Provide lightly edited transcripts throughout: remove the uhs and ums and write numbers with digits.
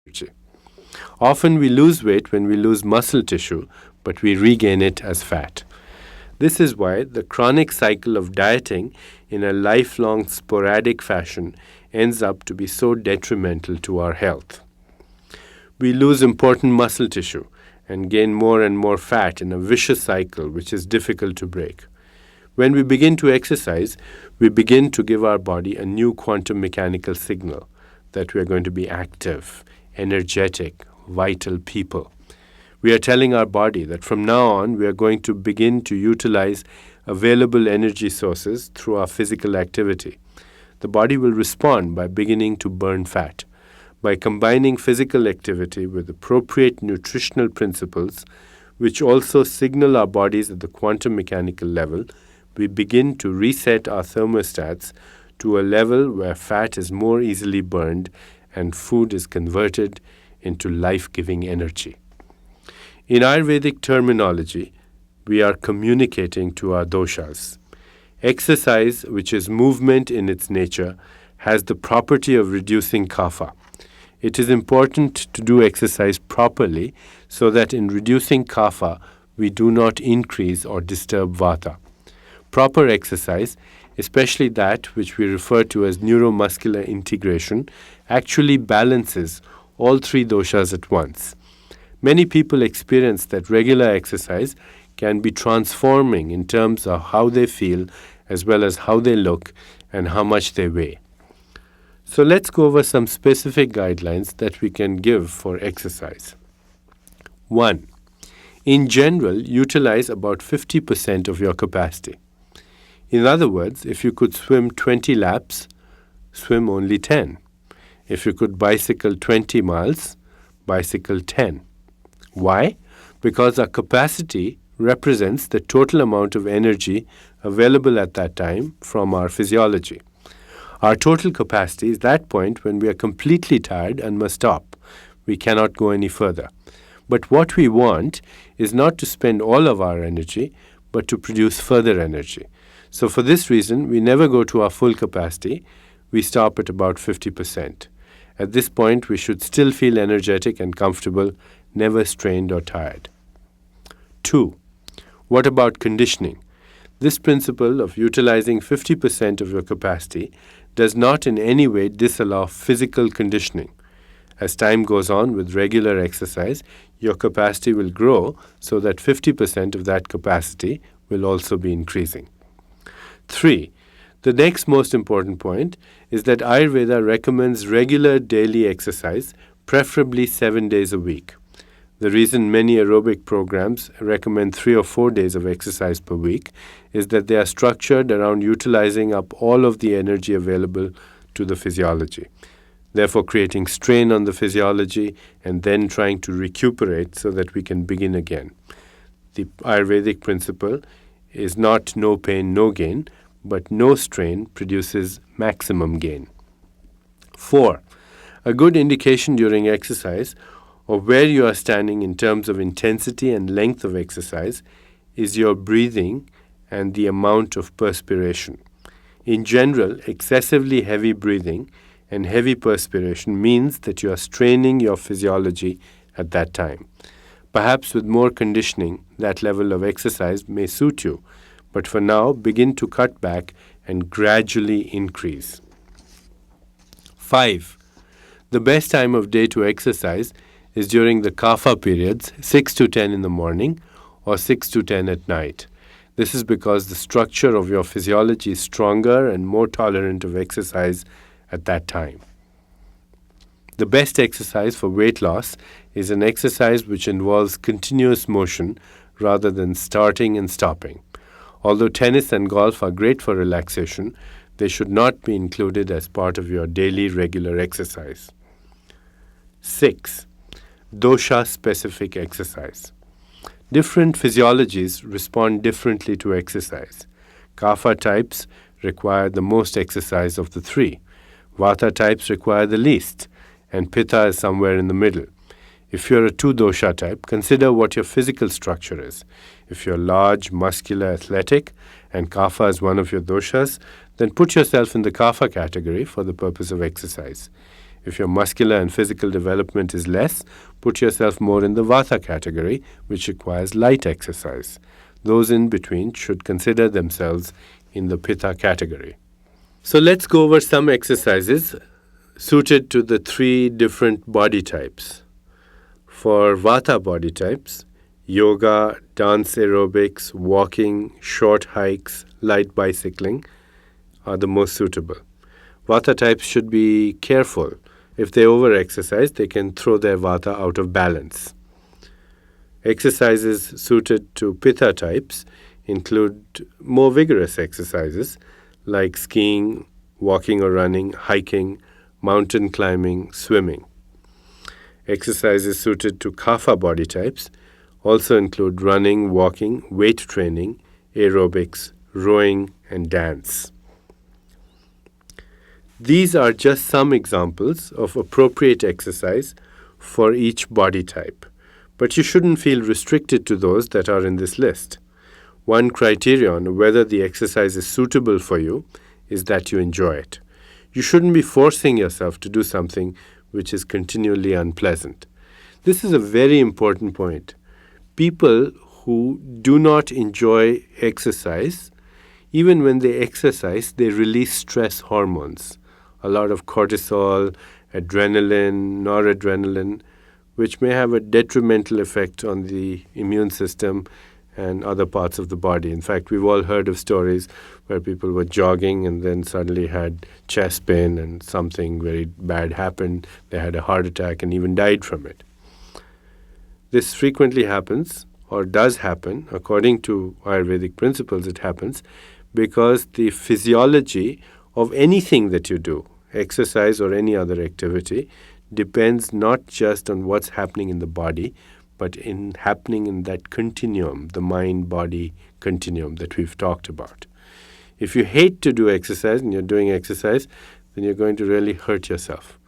energy. Often we lose weight when we lose muscle tissue, but we regain it as fat. This is why the chronic cycle of dieting in a lifelong sporadic fashion ends up to be so detrimental to our health. We lose important muscle tissue and gain more and more fat in a vicious cycle which is difficult to break. When we begin to exercise, we begin to give our body a new quantum mechanical signal that we are going to be active, energetic, vital people. We are telling our body that from now on we are going to begin to utilize available energy sources through our physical activity. The body will respond by beginning to burn fat. By combining physical activity with appropriate nutritional principles, which also signal our bodies at the quantum mechanical level, we begin to reset our thermostats to a level where fat is more easily burned and food is converted into life-giving energy. In Ayurvedic terminology, we are communicating to our doshas. Exercise, which is movement in its nature, has the property of reducing kapha. It is important to do exercise properly so that in reducing kapha, we do not increase or disturb vata. Proper exercise, especially that which we refer to as neuromuscular integration, actually balances all three doshas at once. Many people experience that regular exercise can be transforming in terms of how they feel as well as how they look and how much they weigh. So let's go over some specific guidelines that we can give for exercise. 1. In general, utilize about 50% of your capacity. In other words, if you could swim 20 laps, swim only 10. If you could bicycle 20 miles, bicycle 10. Why? Because our capacity represents the total amount of energy available at that time from our physiology. Our total capacity is that point when we are completely tired and must stop. We cannot go any further. But what we want is not to spend all of our energy, but to produce further energy. So for this reason, we never go to our full capacity. We stop at about 50%. At this point, we should still feel energetic and comfortable, never strained or tired. 2. What about conditioning? This principle of utilizing 50% of your capacity does not in any way disallow physical conditioning. As time goes on with regular exercise, your capacity will grow so that 50% of that capacity will also be increasing. 3. The next most important point is that Ayurveda recommends regular daily exercise, preferably 7 days a week. The reason many aerobic programs recommend 3 or 4 days of exercise per week is that they are structured around utilizing up all of the energy available to the physiology, therefore creating strain on the physiology and then trying to recuperate so that we can begin again. The Ayurvedic principle is not no pain, no gain, but no strain produces maximum gain. 4. A good indication during exercise of where you are standing in terms of intensity and length of exercise is your breathing and the amount of perspiration. In general, excessively heavy breathing and heavy perspiration means that you are straining your physiology at that time. Perhaps with more conditioning, that level of exercise may suit you, but for now, begin to cut back and gradually increase. 5. The best time of day to exercise is during the kapha periods, 6 to 10 in the morning or 6 to 10 at night. This is because the structure of your physiology is stronger and more tolerant of exercise at that time. The best exercise for weight loss is an exercise which involves continuous motion rather than starting and stopping. Although tennis and golf are great for relaxation, they should not be included as part of your daily regular exercise. 6. Dosha-specific exercise. Different physiologies respond differently to exercise. Kapha types require the most exercise of the three. Vata types require the least, and Pitta is somewhere in the middle. If you're a 2-dosha type, consider what your physical structure is. If you're large, muscular, athletic, and Kapha is one of your doshas, then put yourself in the Kapha category for the purpose of exercise. If your muscular and physical development is less, put yourself more in the Vata category, which requires light exercise. Those in between should consider themselves in the Pitta category. So let's go over some exercises suited to the three different body types. For Vata body types, yoga, dance aerobics, walking, short hikes, light bicycling are the most suitable. Vata types should be careful. If they over-exercise, they can throw their Vata out of balance. Exercises suited to Pitta types include more vigorous exercises like skiing, walking or running, hiking, mountain climbing, swimming. Exercises suited to Kapha body types also include running, walking, weight training, aerobics, rowing, and dance. These are just some examples of appropriate exercise for each body type, but you shouldn't feel restricted to those that are in this list. One criterion of whether the exercise is suitable for you is that you enjoy it. You shouldn't be forcing yourself to do something which is continually unpleasant. This is a very important point. People who do not enjoy exercise, even when they exercise, they release stress hormones. A lot of cortisol, adrenaline, noradrenaline, which may have a detrimental effect on the immune system and other parts of the body. In fact, we've all heard of stories where people were jogging and then suddenly had chest pain and something very bad happened. They had a heart attack and even died from it. This frequently happens, or does happen, according to Ayurvedic principles, it happens because the physiology of anything that you do, exercise or any other activity, depends not just on what's happening in the body, but happening in that continuum, the mind-body continuum that we've talked about. If you hate to do exercise and you're doing exercise, then you're going to really hurt yourself.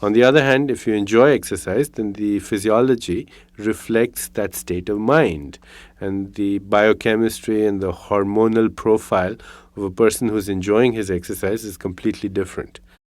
On the other hand, if you enjoy exercise, then the physiology reflects that state of mind. And the biochemistry and the hormonal profile of a person who's enjoying his exercise is completely different.